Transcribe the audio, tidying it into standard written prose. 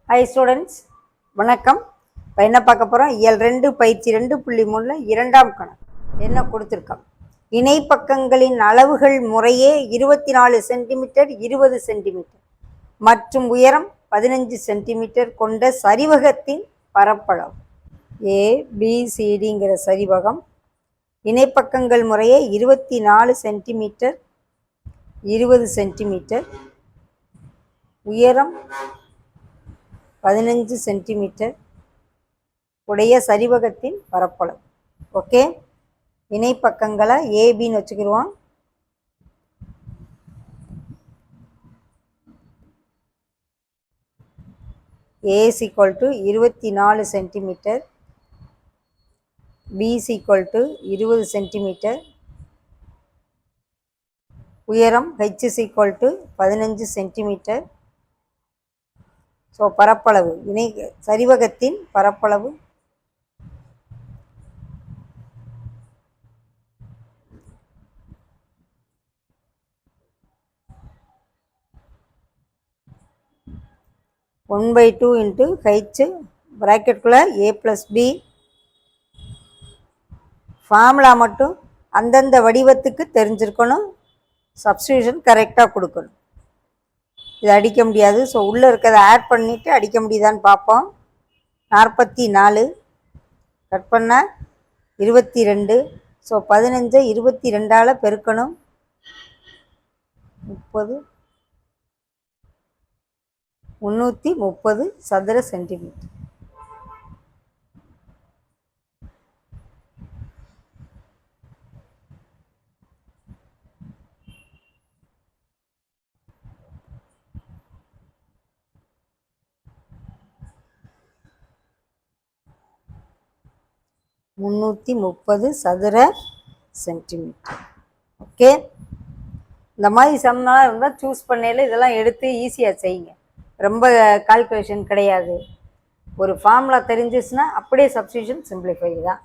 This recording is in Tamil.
ஹாய் ஸ்டூடெண்ட்ஸ், வணக்கம். இப்போ என்ன பார்க்க போகிறோம்? இயல் 2 பயிற்சி 2.3 இரண்டாம் கணக்கு என்ன கொடுத்துருக்கோம்? இணைப்பக்கங்களின் அளவுகள் முறையே 24 சென்டிமீட்டர், 20 சென்டிமீட்டர் மற்றும் உயரம் 15 சென்டிமீட்டர் கொண்ட சரிவகத்தின் பரப்பளவு ABCDங்கிற சரிவகம். இணைப்பக்கங்கள் முறையே 24 சென்டிமீட்டர், 20 சென்டிமீட்டர், உயரம் 15 சென்டிமீட்டர் உடைய சரிவகத்தின் பரப்பளவு. ஓகே, இணைப்பக்கங்களை ஏபின்னு வச்சுக்கிடுவோம். A is equal to 24 centimetre, B is equal to 20 centimetre, உயரம் H is equal to 15 centimetre. So பரப்பளவு சரிவகத்தின் பரப்பளவு ஒன் பை 2 இன்ட்டு ஹெச் ப்ராக்கெட்டுக்குள்ளே A + B. ஃபார்முலா மட்டும் அந்தந்த வடிவத்துக்கு தெரிஞ்சிருக்கணும். சப்ஸ்டியூஷன் கரெக்டாக கொடுக்கணும். இது அடிக்க முடியாது. ஸோ உள்ளே இருக்கிறத ஆட் பண்ணிவிட்டு அடிக்க முடியுதான்னு பார்ப்போம். 44 கட் பண்ணால் 22. ஸோ 15 22ஆல் பெருக்கணும். 30 330 சதுர சென்டிமீட்டர். சதுர சென்டிமீட்டர். ஓகே, இந்த மாதிரி சம்லாம் இருந்தால் சூஸ் பண்ணையில் இதெல்லாம் எடுத்து ஈஸியாக செய்யுங்க. ரொம்ப கால்குலேஷன் கிடையாது. ஒரு ஃபார்முலா தெரிஞ்சிச்சுன்னா அப்படியே சப்ஸ்டியூஷன் சிம்பிளிஃபை தான்.